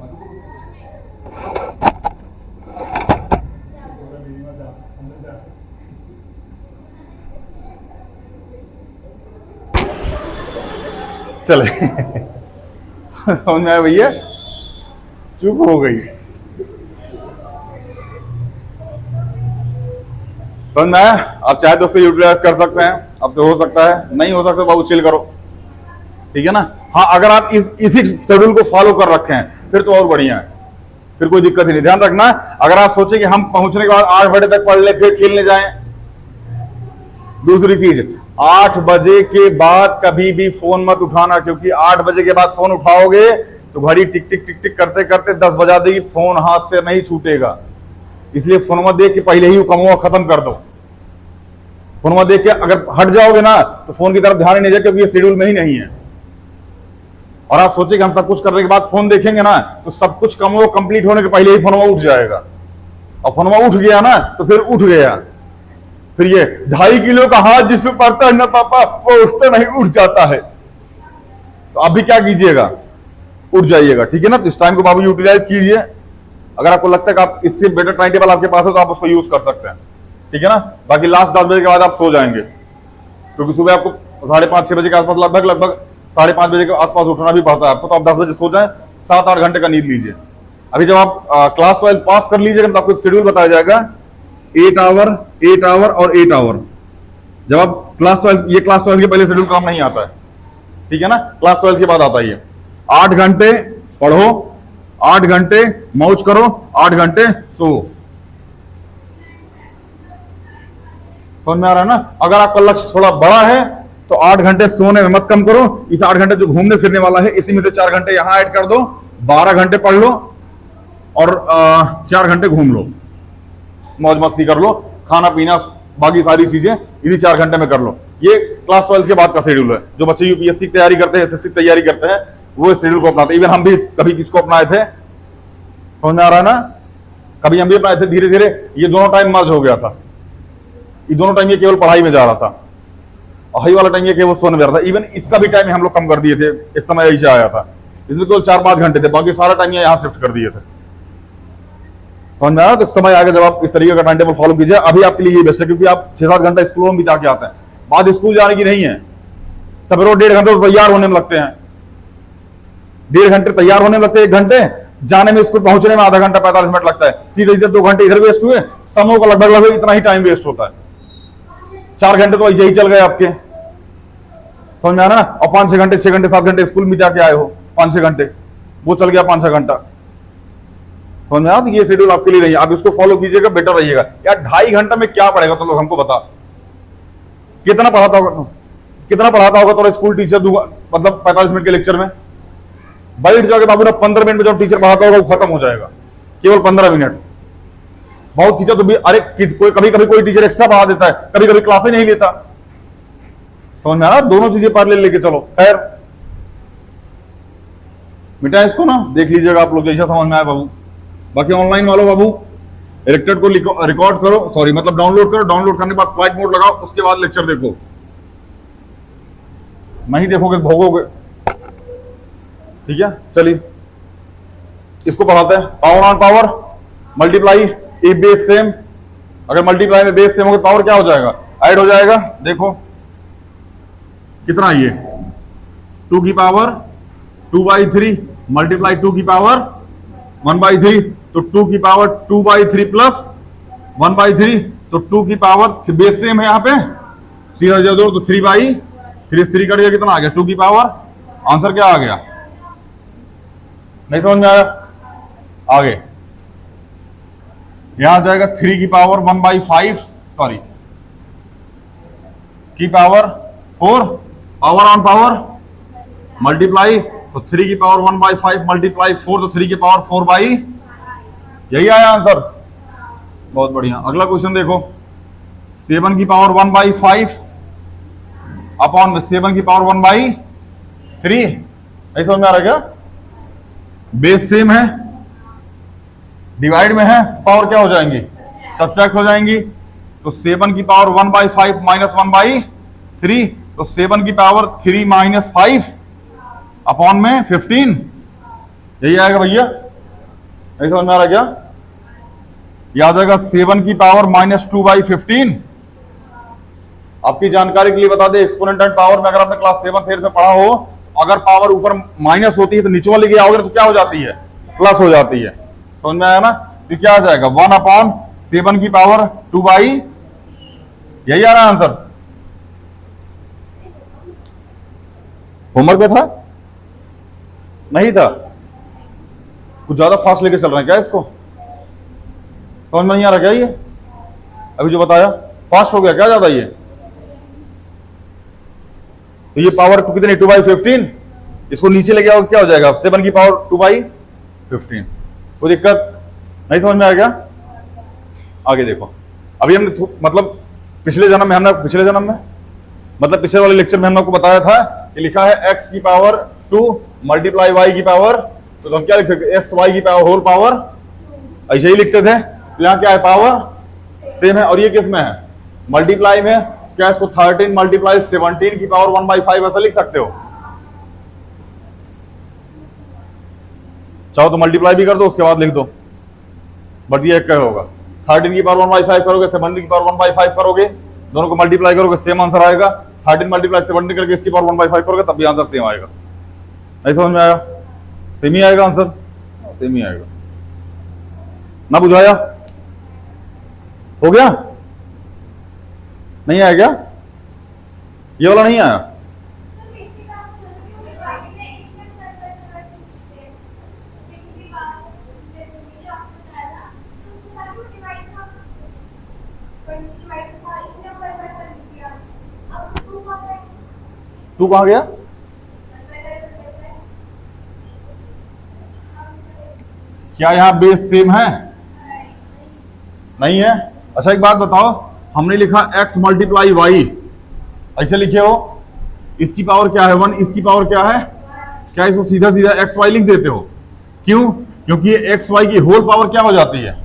चले समझ में आया भैया? चुप हो गई। समझ में आया? आप चाहे तो उसको यूटिलाइज कर सकते हैं, आपसे हो सकता है, नहीं हो सकता बाबू चिल करो, ठीक है ना। हाँ, अगर आप इसी शेड्यूल को फॉलो कर रखे हैं फिर तो और बढ़िया है, फिर कोई दिक्कत ही नहीं। ध्यान रखना, अगर आप सोचे कि हम पहुंचने के बाद 8 बजे तक पढ़ ले फिर खेलने जाएं, दूसरी चीज 8 बजे के बाद कभी भी फोन मत उठाना, क्योंकि 8 बजे के बाद फोन उठाओगे तो घड़ी टिक टिक टिक टिक करते करते 10 बजा देगी, फोन हाथ से नहीं छूटेगा। इसलिए फोन मत देख के पहले ही कमवा खत्म कर दो। फोन मत देख के अगर हट जाओगे ना तो फोन की तरफ ध्यान ही नहीं जाएगा, क्योंकि ये शेड्यूल में ही नहीं है। और आप सोचे कि हम सब कुछ करने के बाद फोन देखेंगे ना, तो सब कुछ कमवा कंप्लीट होने के पहले ही फोनवा उठ जाएगा। और फोनवा उठ गया ना तो फिर उठ गया। फिर ये 2.5 किलो का हाथ जिसमें पड़ता है ना पापा, वो उठता नहीं, उठ जाता है। तो अभी क्या कीजिएगा, उठ जाइएगा, ठीक है ना। तो इस टाइम को बाबू यूटिलाइज कीजिए। अगर आपको लगता है कि आप इससे बेटर टाइम टेबल आपके पास है तो आप उसको यूज कर सकते हैं, ठीक है ना। बाकी लास्ट 10 बजे के बाद आप सो जाएंगे, क्योंकि सुबह आपको 5:30-6 बजे के आसपास लगभग 5:30 बजे के आसपास उठना भी पड़ता है आपको। तो आप 10 बजे सो जाए, 7-8 घंटे का नींद लीजिए। अभी जब आप क्लास 12 पास कर लीजिएगा तो आपको एक शेड्यूल बताया जाएगा, 8 आवर 8 आवर और 8 आवर। जब आप क्लास 12, ये क्लास 12 के पहले शेड्यूल काम नहीं आता है, ठीक है ना, क्लास 12 के बाद आता है ये। 8 घंटे पढ़ो, 8 घंटे मौज करो, 8 घंटे सो। समझ में आ रहा है ना। अगर आपका लक्ष्य थोड़ा बड़ा है तो 8 घंटे सोने में मत कम करो। इस 8 घंटे जो घूमने फिरने वाला है, इसी में से 4 घंटे यहां ऐड कर दो, 12 घंटे पढ़ लो और 4 घंटे घूम लो, मौज मस्ती कर लो, खाना पीना बाकी सारी चीजें इसी 4 घंटे में कर लो। ये क्लास 12 के बाद का शेड्यूल है। जो बच्चे यूपीएससी की तैयारी करते हैं, एसएससी की तैयारी करते हैं, वो इस शेड्यूल को अपनाते हैं। इवन हम भी कभी किसको अपनाए थे, समझ में आ रहा है ना, कभी हम भी अपनाए थे। धीरे धीरे ये दोनों टाइम मर्ज हो गया था। ये दोनों टाइम ये केवल पढ़ाई में जा रहा था, और हाई वाला टाइम ये केवल सोने में जा रहा था। इवन इसका भी टाइम हम लोग कम कर दिए थे, इस समय ऐसे आया था। इसमें केवल 4-5 घंटे थे, बाकी सारा टाइम यहाँ शिफ्ट कर दिए थे। समझ में आ रहा है? तो समय आगे जब आप इस तरीके का टाइम टेबल फॉलो कीजिए, अभी आपके लिए ये बेस्ट है, क्योंकि आप 6-7 घंटा स्कूलों में बिता के आते हैं, बाद स्कूल जाने की नहीं है। सवेरे 1.5 घंटे तैयार होने में लगते हैं, 1.5 घंटे तैयार होने में लगते हैं, 1 घंटे जाने में, स्कूल पहुंचने में आधा घंटा 45 मिनट लगता है। सीधे 2 घंटे इधर वेस्ट हुए, समूह को लगभग इतना ही टाइम वेस्ट होता है। 4 घंटे तो ऐसे ही चल गए आपके, समझ में आ रहा है ना। और 5-6 घंटे, 6 घंटे 7 घंटे स्कूल में जाके आए हो, 5-6 घंटे वो चल गया, 5-6 घंटा। समझ में आ रहा है? ये शेड्यूल आपके लिए नहीं है, आप इसको फॉलो कीजिएगा, बेटर रहिएगा। यार 2.5 घंटा में क्या पढ़ेगा तो लोग हमको बता, कितना पढ़ाता होगा, कितना पढ़ाता होगा तो स्कूल टीचर दूंगा, मतलब 45 मिनट के लेक्चर में बैठ जाओगे बाबू ना, 15 मिनट में जो टीचर पढ़ाता होगा वो खत्म हो जाएगा, केवल 15 मिनट। बहुत टीचर तो भी, अरे कोई कभी कभी कोई टीचर एक्स्ट्रा पढ़ा देता है, कभी कभी क्लास ही नहीं लेता। समझ में आ रहा, दोनों चीजें पैरेलल लेके चलो। खैर मिटा इसको ना, देख लीजिएगा आप लोग जैसा समझ में आए बाबू। बाकी ऑनलाइन वालों बाबू, इलेक्टेड को रिकॉर्ड करो, सॉरी मतलब डाउनलोड करो, डाउनलोड करने के बाद फ्लाइट मोड लगाओ, उसके बाद लेक्चर देखो। नहीं देखोगे भोगोगे। ठीक है, चलिए इसको पढ़ाते हैं। Power on power multiply if base same. अगर मल्टीप्लाई में बेस सेम होगा पावर क्या हो जाएगा, ऐड हो जाएगा। देखो कितना ये 2 की पावर 2/3 मल्टीप्लाई 2 की पावर 1/3, तो 2 की पावर 2/3 प्लस 1/3, तो 2 की पावर बेस सेम है यहाँ पे, सीधा दो तो 3/3 कट गया, कितना आ गया 2 की पावर। आंसर क्या आ गया, नहीं समझ में आया? आगे यहां आ जाएगा 3 की पावर 1/5, सॉरी की power 4, power on power multiply, तो 3 की पावर 1/5 मल्टीप्लाई 4, तो 3 की पावर 4/, यही आया आंसर। बहुत बढ़िया। अगला क्वेश्चन देखो, 7 की पावर 1/5 अपॉन 7 की पावर 1/3। नहीं समझ में आ रहा क्या? बेस सेम है, डिवाइड में है, पावर क्या हो जाएंगी, सब्ट्रैक्ट हो जाएंगी। तो 7 की पावर 1/5 माइनस 1/3, तो 7 की पावर 3 माइनस 5 अपॉन में 15, यही आएगा भैया। नहीं समझ में आ रहा क्या? याद आएगा 7 की पावर माइनस 2/15। आपकी जानकारी के लिए बता दें, एक्सपोनेंट एंड पावर में अगर आपने क्लास 7th 8th में पढ़ा हो, अगर पावर ऊपर माइनस होती है तो नीचे वाले की आओगे तो क्या हो जाती है, प्लस हो जाती है। समझ में आया ना? तो क्या आ जाएगा 1/7 की पावर 2/, यही आ रहा है आंसर। होमवर्क में था नहीं था, कुछ ज्यादा फास्ट लेके चल रहे हैं क्या इसको, समझ में नहीं आ रहा क्या? ये अभी जो बताया फास्ट हो गया क्या ज्यादा? ये तो ये पावर कितनी 2/15, इसको नीचे लेके आओ क्या हो जाएगा 7 की पावर 2/15। कोई दिक्कत नहीं, समझ में आ गया? आगे देखो, अभी हमने मतलब पिछले जन्म में मतलब पिछले वाले लेक्चर में हमने आपको बताया था कि लिखा है x की पावर 2 मल्टीप्लाई y की पावर, तो हम क्या लिखते थे, एक्स वाई की पावर होल पावर, ऐसे ही लिखते थे। तो यहाँ क्या है, पावर सेम है, और ये किस में है, मल्टीप्लाई में। क्या इसको 13 मल्टीप्लाई 17 की पावर 1/5 ऐसा लिख सकते हो? चाहो तो मल्टीप्लाई भी कर दो, उसके बाद लिख दो, बट ये क्या होगा, 13 की पावर 1/5 करोगे, 17 की पावर 1/5 करोगे, दोनों को मल्टीप्लाई करोगे सेम आंसर आएगा। 13 मल्टीप्लाई 17 करके इसकी पावर 1/5 करोगे तब भी आंसर सेम आएगा। नहीं समझ में आया? सेम ही आएगा आंसर, सेम ही आएगा ना। बुझाया? हो गया? नहीं आया क्या? ये वाला नहीं आया? तू कहां गया? क्या यहां बेस सेम है? नहीं है। अच्छा एक बात बताओ, हमने लिखा x मल्टीप्लाई वाई, ऐसे लिखे हो, इसकी पावर क्या है 1, इसकी पावर क्या है, क्या इसको सीधा सीधा एक्स वाई लिख देते हो? क्यों? क्योंकि ये एक्स वाई की होल पावर क्या हो जाती है,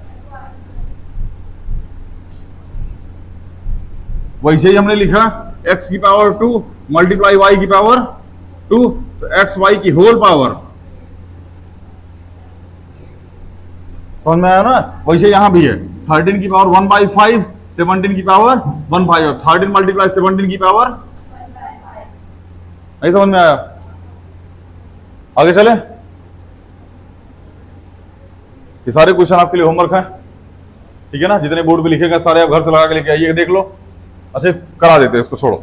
वैसे ही हमने लिखा x की पावर 2 मल्टीप्लाई y की पावर 2, तो एक्स वाई की होल पावर, समझ में आया ना? वैसे यहां भी है 13 की पावर 1/5, 17 की पावर 1/5, 13 मल्टीप्लाई 17 की पावर, नहीं समझ में आया? आगे चले, ये सारे क्वेश्चन आपके लिए होमवर्क है, ठीक है ना? जितने बोर्ड पे लिखेगा सारे आप घर से लगा के लेके आइए, देख लो। अच्छा करा देते हैं, इसको छोड़ो,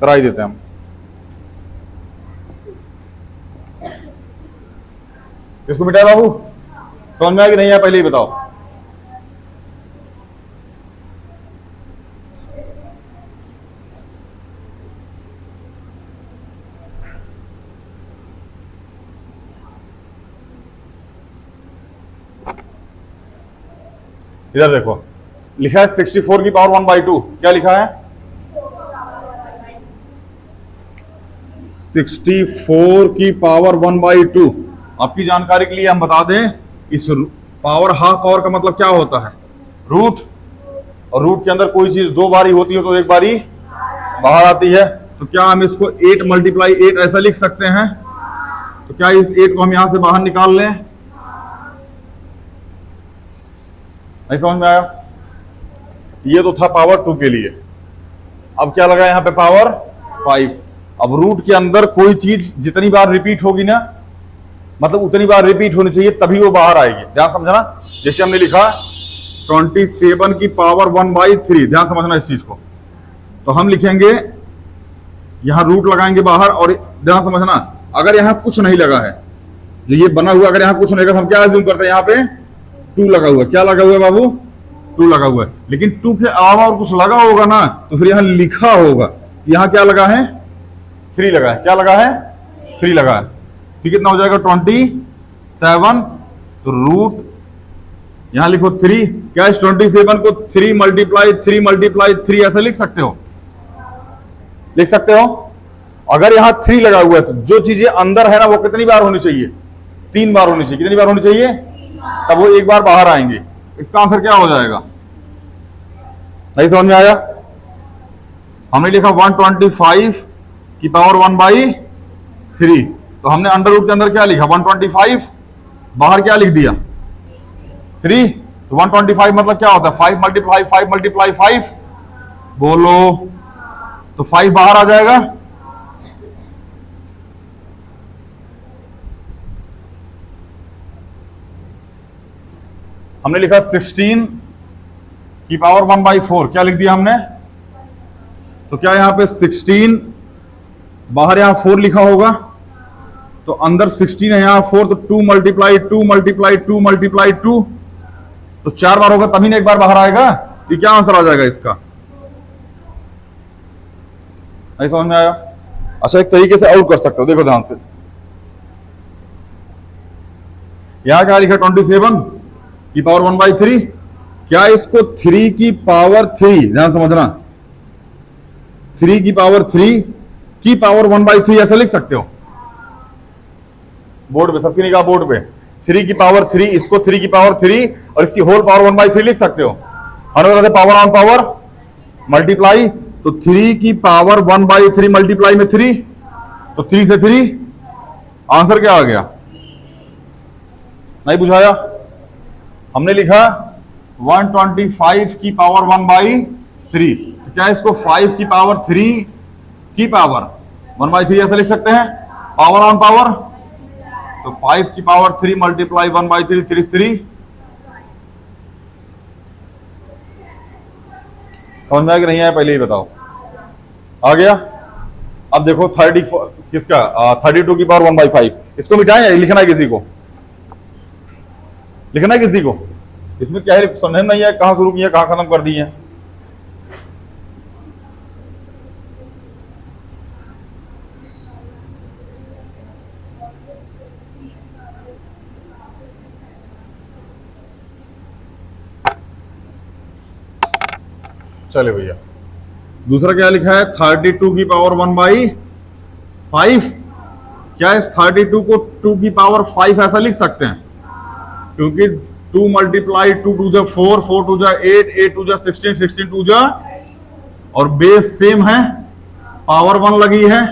करा ही देते हैं हम। इसको मिटाए बाबू, समझ में आया कि नहीं आया पहले ही बताओ। इधर देखो लिखा है 64 की पावर 1/2, क्या लिखा है 64 की पावर 1/2। आपकी जानकारी के लिए हम बता दें, इस पावर हाफ पावर का मतलब क्या होता है, रूट, और रूट के अंदर कोई चीज दो बारी होती है तो एक बारी बाहर आती है, तो क्या हम इसको 8 मल्टीप्लाई 8 ऐसा लिख सकते हैं? तो क्या इस 8 को हम यहां से बाहर निकाल लें? नहीं समझ में आया? ये तो था पावर 2 के लिए, अब क्या लगा यहां पे पावर 5। अब रूट के अंदर कोई चीज जितनी बार रिपीट होगी ना, मतलब उतनी बार रिपीट होनी चाहिए तभी वो बाहर आएगी, ध्यान समझना। जैसे हमने लिखा 27 की पावर 1/3, ध्यान समझना इस चीज को। तो हम लिखेंगे यहां रूट लगाएंगे बाहर, और ध्यान समझना अगर यहां कुछ नहीं लगा है, जो ये बना हुआ, अगर यहां कुछ नहीं लगा तो हम क्या अज्यूम करते हैं, यहां पे 2 लगा हुआ है। क्या लगा हुआ है बाबू? 2 लगा हुआ है। लेकिन 2 के अलावा और कुछ लगा होगा ना, तो फिर यहां लिखा होगा, यहां क्या लगा है 3 लगा है। क्या लगा है 3 लगा है। तो कितना हो जाएगा 27, तो रूट यहां लिखो 3। क्या इस 27 को 3 मल्टीप्लाई 3 ऐसा लिख सकते हो? लिख सकते हो। अगर यहां 3 लगा हुआ है तो जो चीजें अंदर है ना वो कितनी बार होनी चाहिए? 3 बार होनी चाहिए। कितनी बार होनी चाहिए? तब वो एक बार बाहर आएंगे। इसका आंसर क्या हो जाएगा? नहीं समझ में आया? हमने लिखा 125 की पावर 1/3, तो हमने अंडर रूट के अंदर क्या लिखा 125, बाहर क्या लिख दिया 3। तो 125 मतलब क्या होता है 5 मल्टीप्लाई 5, बोलो, तो 5 बाहर आ जाएगा। हमने लिखा 16 की पावर 1/4, क्या लिख दिया हमने? तो क्या यहां पे 16 बाहर यहां 4 लिखा होगा, तो अंदर 16 है यहां 4, तो 2 मल्टीप्लाई 2, तो 4 बार होगा तभी ना एक बार बाहर आएगा। तो क्या आंसर आ जाएगा इसका? नहीं समझ में आया? अच्छा एक तरीके से आउट कर सकते हो, देखो ध्यान से। यहां क्या लिखा 27 की पावर 1/3, क्या इसको 3 की पावर 3, ध्यान समझना, 3 की पावर 3 की पावर 1/3 ऐसा लिख सकते हो? बोर्ड पे, सबकी निगाह बोर्ड पे, 3 की पावर 3, इसको 3 की पावर 3 और इसकी होल पावर 1/3 लिख सकते हो। हमने बताते पावर ऑन पावर मल्टीप्लाई, तो 3 की पावर 1/3 मल्टीप्लाई में 3, तो 3 से 3, आंसर क्या आ गया? नहीं बुझाया? हमने लिखा 125 की पावर 1/3, तो क्या इसको 5 की पावर 3 की पावर 1/3 ऐसा लिख सकते हैं? पावर ऑन पावर, तो 5 की पावर 3 मल्टीप्लाई 1/3, 3 समझ में आया कि नहीं आया पहले ही बताओ। आ गया? अब देखो 30 किसका 32 की पावर 1/5, इसको मिटाएं, लिखना है किसी को, लिखना है किसी को? इसमें क्या है समझ नहीं है, कहां शुरू किया कहां खत्म कर दी है। चले भैया दूसरा क्या लिखा है 32 की पावर 1/5। क्या इस 32 को 2 की पावर 5 ऐसा लिख सकते हैं? क्योंकि 2 मल्टीप्लाई 2 टू जा 4, 4 टू जा 8, 8 टू जा 16, 16 टू जा, और बेस सेम है, पावर 1 लगी है,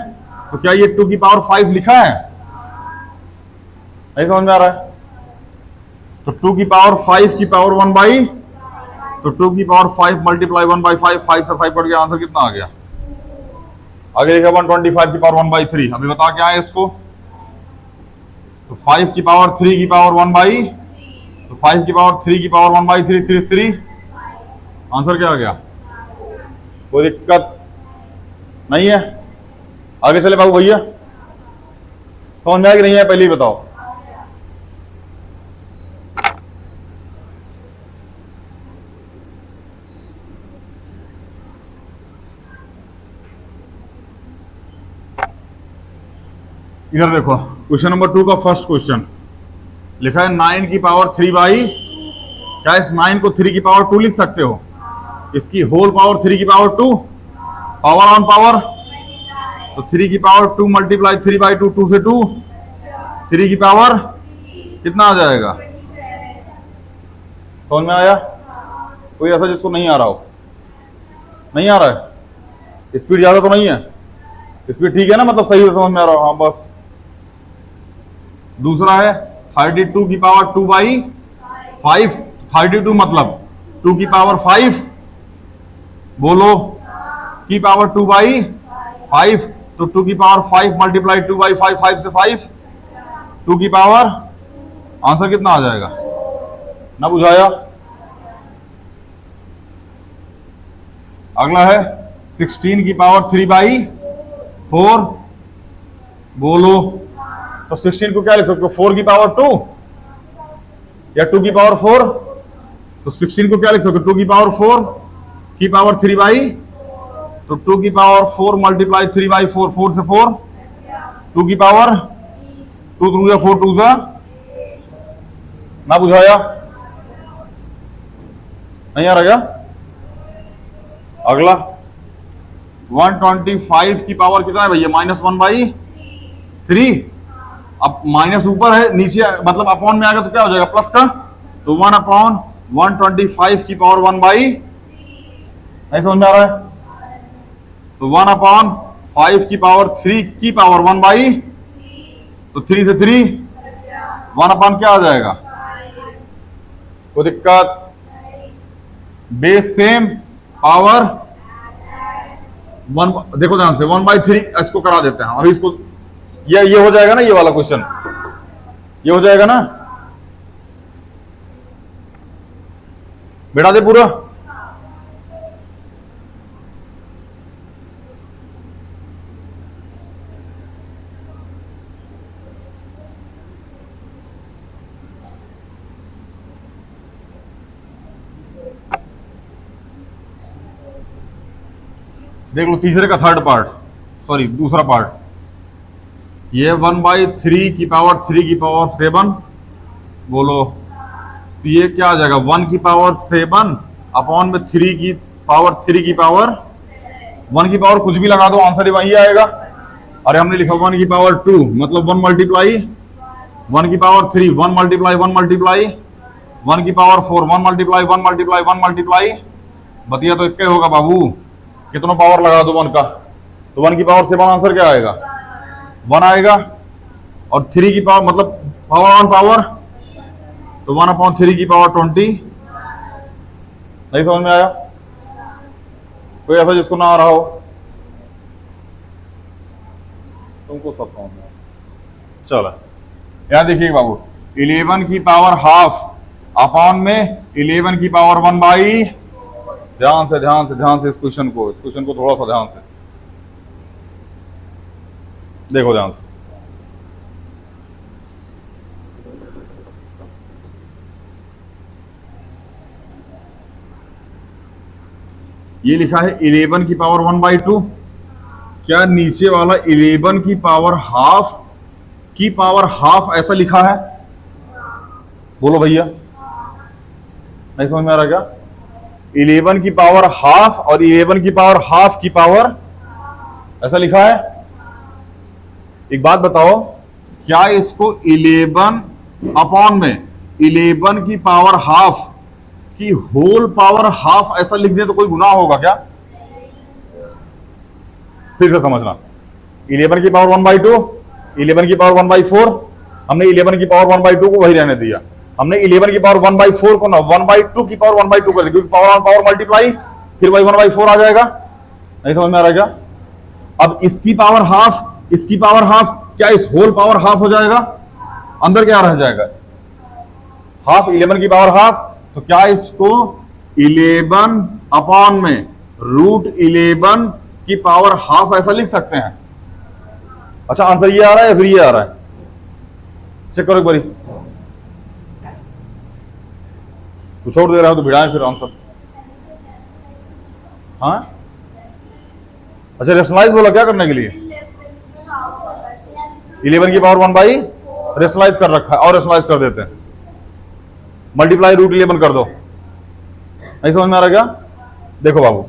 तो क्या ये 2 की पावर 5 लिखा है? नहीं समझ में आ रहा है? तो 2 की पावर 5 की पावर 1/, तो 2 की पावर 5 मल्टीप्लाई 1/5, 5 से 5 कट गया, आंसर कितना आ गया? आगे लिखा 125 की पावर 1/3। अभी बता क्या है इसको? तो 5 की पावर 3 की पावर 1/, तो 5 की पावर 3 की पावर 1/3, 3 3, आंसर क्या आ गया? कोई दिक्कत नहीं है? आगे चले बाबू भैया, समझ में आया कि नहीं है पहले ही बताओ। इधर देखो क्वेश्चन नंबर 2 का फर्स्ट क्वेश्चन लिखा है 9 की पावर 3/। क्या इस 9 को 3 की पावर 2 लिख सकते हो? इसकी होल पावर 3 की पावर 2, पावर ऑन पावर, तो 3 की पावर 2 मल्टीप्लाई 3/2, 2 से 2, 3 की पावर कितना आ जाएगा? समझ में आया? कोई ऐसा जिसको नहीं आ रहा हो? नहीं आ रहा है? स्पीड ज्यादा तो नहीं है? स्पीड ठीक है ना, मतलब सही से समझ में आ रहा हो? हाँ बस। दूसरा है 32 की पावर 2/5। 32 मतलब 2 की पावर 5, बोलो, की पावर 2/5, तो 2 की पावर 5 मल्टीप्लाई 2/5, 5 से 5, 2 की पावर, आंसर कितना आ जाएगा? ना बुझाया? अगला है 16 की पावर 3/4, बोलो, तो 16 को क्या लिख सकते हो? 4 की पावर 2 या 2 की पावर 4, तो 16 को क्या लिख सकते हो? 2 की पावर 4 की पावर 3/, तो 2 की पावर 4 मल्टीप्लाई 3/4, 4 से 4, 2 की पावर 2 2 जा 4 2 जा, ना बुझाया? नहीं आ रहा क्या? अगला 125 की पावर कितना है भैया? -1/3। अब माइनस ऊपर है, नीचे मतलब अपॉन में आएगा तो क्या हो जाएगा? प्लस का, तो 1/125 की पावर 1/, नहीं समझ में आ रहा है? तो 1/5 की पावर 3 की पावर 1/, तो 3 से 3, 1/, क्या आ जाएगा? कोई दिक्कत? बेस सेम, पावर 1, देखो ध्यान से 1/3 इसको करा देते हैं अभी। इसको ये हो जाएगा ना, ये वाला क्वेश्चन ये हो जाएगा ना बेटा, दे पूरा। देख लो तीसरे का थर्ड पार्ट, सॉरी दूसरा पार्ट, ये 1/3 की पावर 3 की पावर 7, बोलो, तो ये क्या आ जाएगा? 1 की पावर 7 अपॉन में 3 की पावर 3 की पावर 1 की पावर कुछ भी लगा दो, आंसर ही वही आएगा। अरे हमने लिखा 1 की पावर 2 मतलब 1 मल्टीप्लाई 1 की पावर 3, 1 मल्टीप्लाई 1 मल्टीप्लाई 1 की पावर 4, 1 मल्टीप्लाई 1 मल्टीप्लाई 1 मल्टीप्लाई, बतिया तो इक्के होगा बाबू, कितना पावर लगा दो 1 का, तो 1 की पावर 7 आंसर क्या आएगा? 1 आएगा। और 3 की पावर मतलब पावर ऑन पावर, तो 1/3 की पावर 20। नहीं समझ में आया? कोई ऐसा जिसको ना आ रहा हो? तुमको सब समझ में आया? चलो यहां देखिए बाबू, 11 की पावर हाफ अपॉन में 11 की पावर 1/, ध्यान से ध्यान से ध्यान से इस क्वेश्चन को थोड़ा सा ध्यान से देखो, ध्यान से। ये लिखा है 11 की पावर 1/2। क्या नीचे वाला 11 की पावर हाफ ऐसा लिखा है? बोलो भैया, नहीं समझ में आ रहा क्या? 11 की पावर हाफ और 11 की पावर हाफ की पावर, ऐसा लिखा है। एक बात बताओ, क्या इसको 11 अपॉन में 11 की पावर हाफ की होल पावर हाफ ऐसा लिख दे तो कोई गुनाह होगा क्या? फिर से समझना, 11 की पावर 1/2, 11 की पावर 1/4, हमने 11 की पावर 1/2 को वही रहने दिया। हमने 11 की पावर 1/4 को ना 1/2 की पावर 1/2 कर दी, क्योंकि पावर ऑन पावर मल्टीप्लाई फिर वही 1/4 आ जाएगा। नहीं समझ में आ रहा क्या? अब इसकी पावर हाफ, इसकी पावर हाफ, क्या इस होल पावर हाफ हो जाएगा? अंदर क्या रह जाएगा? हाफ 11 की पावर हाफ, तो क्या इसको 11 अपॉन में √11 की पावर हाफ ऐसा लिख सकते हैं? अच्छा, आंसर ये आ रहा है या फिर ये आ रहा है? चेक करो एक बारी। कुछ और दे रहा हो तो भिड़ाएं फिर आंसर। हाँ, अच्छा रेशनलाइज बोला क्या करने के लिए? 11 की पावर 1 रेशनलाइज कर रखा है, और रेशनलाइज कर देते हैं, मल्टीप्लाई √11 कर दो। नहीं समझ में आ रहा क्या? देखो बाबू,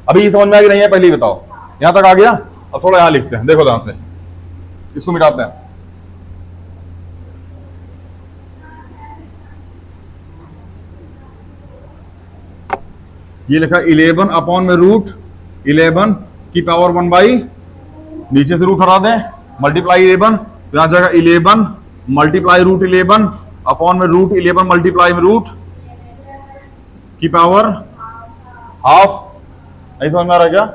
अभी ये समझ में आ गया नहीं है? पहले ही बताओ, यहां तक आ गया? अब थोड़ा यहां लिखते हैं, देखो ध्यान से, इसको मिटाते हैं। ये लिखा 11 अपॉन में √11 की पावर 1, नीचे से रूट हटा दें, मल्टीप्लाई 11, तो यहां जाएगा 11 मल्टीप्लाई √11 अपॉन में √11 मल्टीप्लाई में रूट की पावर हाफ। नहीं समझ में आ रहा है क्या?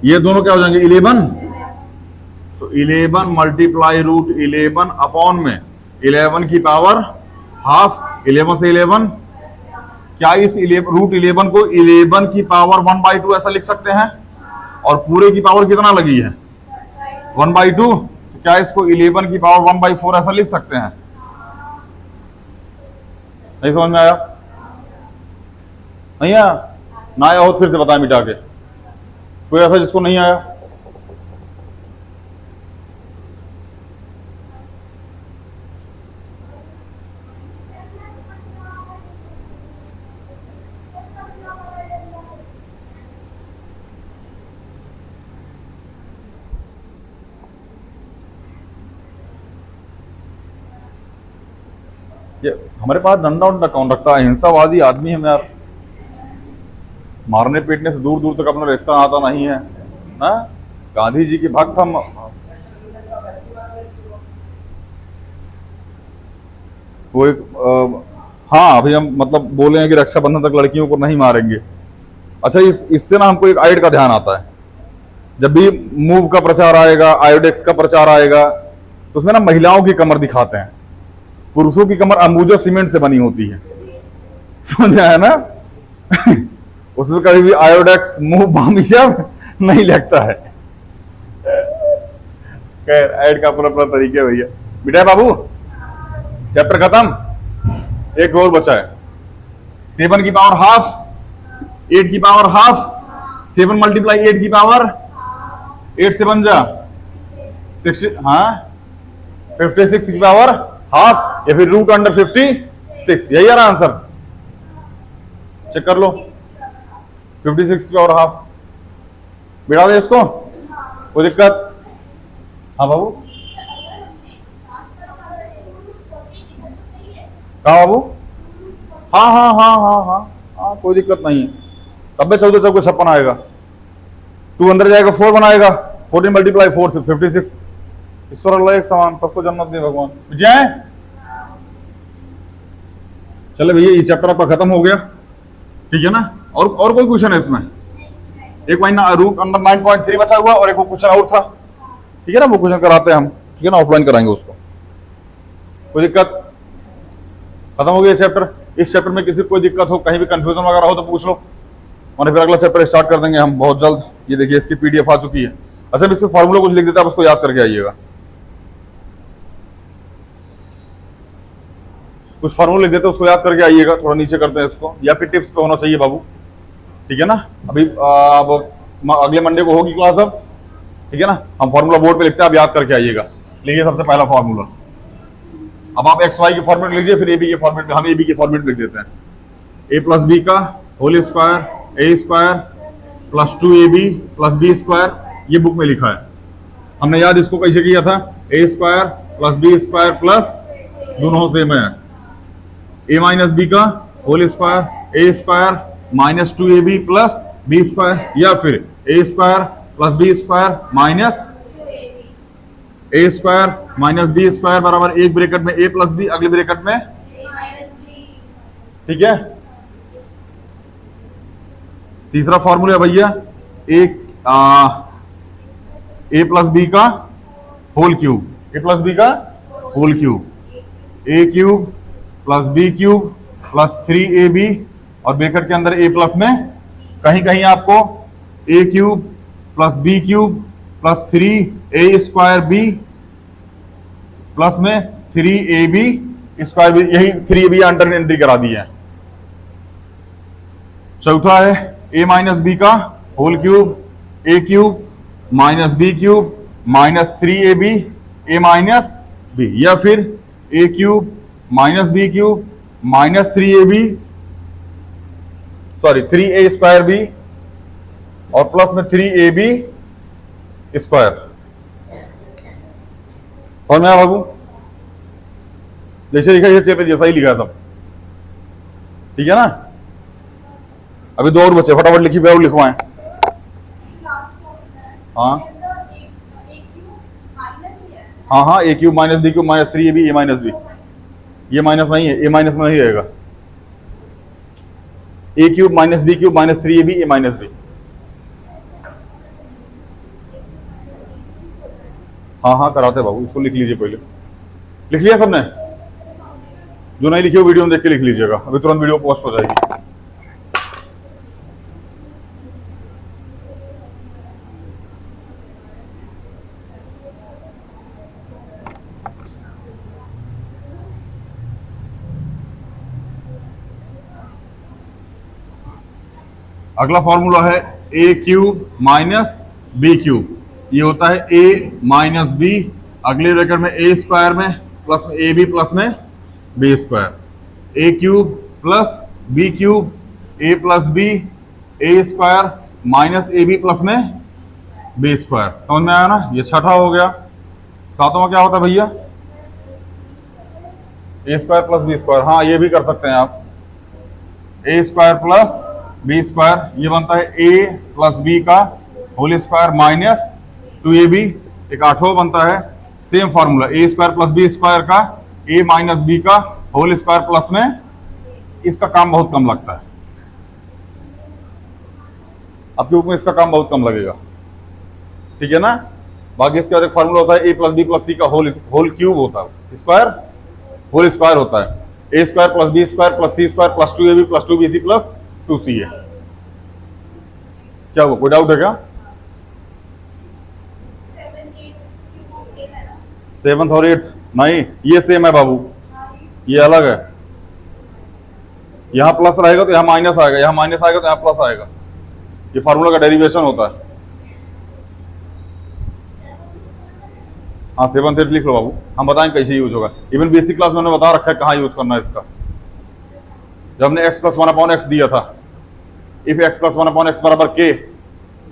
ये दोनों क्या हो जाएंगे? 11, तो 11 मल्टीप्लाई √11 अपॉन में 11 की पावर हाफ, 11 से 11। क्या इस √11 को 11 की पावर 1/2 ऐसा लिख सकते हैं? और पूरे की पावर कितना लगी है? 1/2। तो क्या इसको 11 की पावर 1/4 ऐसा लिख सकते हैं? नहीं समझ में आया? नहीं आया? ना आया हो तो फिर से बताएं मिटा के। कोई ऐसा जिसको नहीं आया? ये हमारे पास डंडा उंडा कौन रखता है? हिंसावादी आदमी हम यार, मारने पीटने से दूर दूर तक अपना रिश्ता आता नहीं है ना? गांधी जी के भक्त हम। वो एक हाँ, अभी हम मतलब बोले हैं कि रक्षाबंधन तक लड़कियों को नहीं मारेंगे। अच्छा, इससे ना हमको एक आइड का ध्यान आता है। जब भी मूव का प्रचार आएगा, आयोडेक्स का प्रचार आएगा, तो उसमें ना महिलाओं की कमर दिखाते हैं, पुरुषों की कमर अंबुजा सीमेंट से बनी होती है। समझ में आया ना? उसमें कभी भी आयोडेक्स मुंह बामिशा नहीं लगता है। खैर, ऐड का अपना अपना तरीका है भैया। बेटा बाबू, चैप्टर खत्म, एक और बचा है। 7 की पावर हाफ, 8 की पावर हाफ, 7 मल्टीप्लाई 8 की पावर 8 से बन जा 60, हाँ 56 की पावर हाफ, या फिर √56, यही आ रहा आंसर। चेक कर लो, 56 की पावर हाफ। बिठा दे इसको, कोई दिक्कत? हाँ बाबू, कहा बाबू? हाँ हाँ हाँ हाँ हाँ हाँ, कोई दिक्कत नहीं है। 14 चौको 56 आएगा, 2 अंदर जाएगा 4 बनाएगा, 14 मल्टीप्लाई 4 से 56। ईश्वर अल्लाह एक समान, सबको जन्नत दे भगवान। विजय, चले भैया, ये चैप्टर आपका खत्म हो गया, ठीक है ना? और कोई क्वेश्चन है इसमें? एक महीना रूट अंडर 9.3 बचा हुआ और एक वो क्वेश्चन और था, ठीक है ना? वो क्वेश्चन कराते हैं हम, ठीक है ना? ऑफलाइन कराएंगे उसको, कोई दिक्कत? खत्म हो गया चैप्टर। इस चैप्टर में किसी को कोई दिक्कत हो, कहीं भी कंफ्यूजन वगैरह हो तो पूछ लो, और फिर अगला चैप्टर स्टार्ट कर देंगे हम बहुत जल्द। ये देखिए, इसकी पीडीएफ आ चुकी है। अच्छा, इसके फॉर्मूला कुछ लिख देते हैं, आप उसको याद करके आइएगा। कुछ फॉर्मूला लिख देते हैं, उसको याद करके आइएगा। थोड़ा नीचे करते हैं इसको, या फिर टिप्स पे होना चाहिए बाबू, ठीक है ना? अभी अब अगले मंडे को होगी क्लास अब, ठीक है ना? हम फॉर्मूला बोर्ड पे लिखते हैं, आप याद करके आइएगा। लिखिए सबसे पहला फॉर्मूला। अब आप XY के फॉर्मेट लीजिए, फिर AB के फॉर्मेट में, हम AB के फॉर्मेट लिख देते हैं। ए प्लस बी का whole square A square plus 2ab plus B square, ये बुक में लिखा है। हमने याद इसको कैसे किया था, A square plus B square plus, दोनों सेम है, ए माइनस बी का whole square A square minus 2ab plus B square, या फिर A square plus B square minus A square minus B square बराबर एक ब्रैकेट में ए प्लस बी, अगले bracket में, ठीक है। तीसरा फॉर्मूला है भैया ए प्लस बी का whole cube, A plus B का होल क्यूब, ए cube plus B cube plus 3ab, और ब्रैकेट के अंदर ए प्लस में कहीं कहीं आपको A cube plus B cube plus 3a square B plus में 3ab स्क्वायर बी, यही 3ab अंडर एंट्री करा दी है। चौथा है ए माइनस बी का whole cube A cube minus B cube minus 3ab a minus b, या फिर a cube minus B cube minus 3ab sorry 3a square b और plus में 3ab स्क्वायर। समझ में आया बाबू? जैसे लिखा चेपे जैसा ही लिखा है सब, ठीक है ना। अभी दो और बच्चे, फटाफट लिखी और लिखवाएं। हाँ हाँ हाँ, a cube minus B cube minus 3ab a minus b, ये माइनस नहीं है, ए माइनस में नहीं रहेगा, a cube minus B cube minus 3ab a minus B. हाँ हाँ कराते बाबू, इसको लिख लीजिए पहले। लिख लिया सबने? जो नहीं लिखे वीडियो में देख के लिख लीजिएगा, अभी तुरंत वीडियो पोस्ट हो जाएगी। अगला फॉर्मूला है A cube minus B cube, ये होता है ए माइनस बी, अगले ब्रैकेट में ए स्क्वायर में प्लस में ए बी प्लस में B square, A cube plus B cube A plus B A square minus A B plus में बी स्क्वायर। समझ में आया ना? ये छठा हो गया। सातवां क्या होता है भैया? ए स्क्वायर प्लस बी स्क्वायर, हाँ ये भी कर सकते हैं आप, ए स्क्वायर प्लस बी स्क्वायर, ये बनता है ए प्लस बी का होल स्क्वायर माइनस 2ab। एक आठवां बनता है सेम फॉर्मूला, ए स्क्वायर प्लस बी स्क्वायर का ए माइनस बी का होल स्क्वायर प्लस में, इसका काम बहुत कम लगता है आपके बुक में, इसका काम बहुत कम लगेगा, ठीक है ना। बाकी इसके बाद एक फॉर्मूला होता है A plus B plus C का होल क्यूब होता है, स्क्वायर होल स्क्वायर होता है, a square plus B square plus c square plus 2ab plus 2bc plus 2ca। क्या हुआ, कोई डाउट है क्या? 7th और 8th नहीं, ये सेम है बाबू, ये अलग है। यहां प्लस रहेगा तो यहां माइनस आएगा, यहां माइनस आएगा तो यहां प्लस आएगा, ये फार्मूला का डेरिवेशन होता है। हाँ 7th 8th लिख लो बाबू, हम बताएं कैसे यूज होगा। इवन बेसिक क्लास में हमने बता रखा है कहाँ यूज करना है इसका। जब हमने x प्लस 1/x दिया था, इफ x प्लस 1/x बराबर k,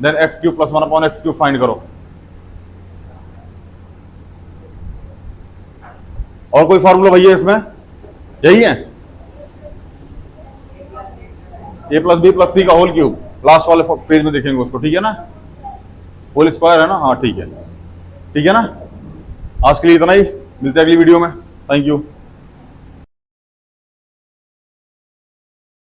then x cube plus 1/x cube find करो। और कोई फॉर्मूला भैया इसमें? यही है, A plus B plus C का होल क्यूब, लास्ट वाले पेज में देखेंगे उसको, ठीक है ना। होल स्क्वायर है ना, हाँ ठीक है, ठीक है ना। आज के लिए इतना ही, मिलते हैं अगली वीडियो में। Thank you.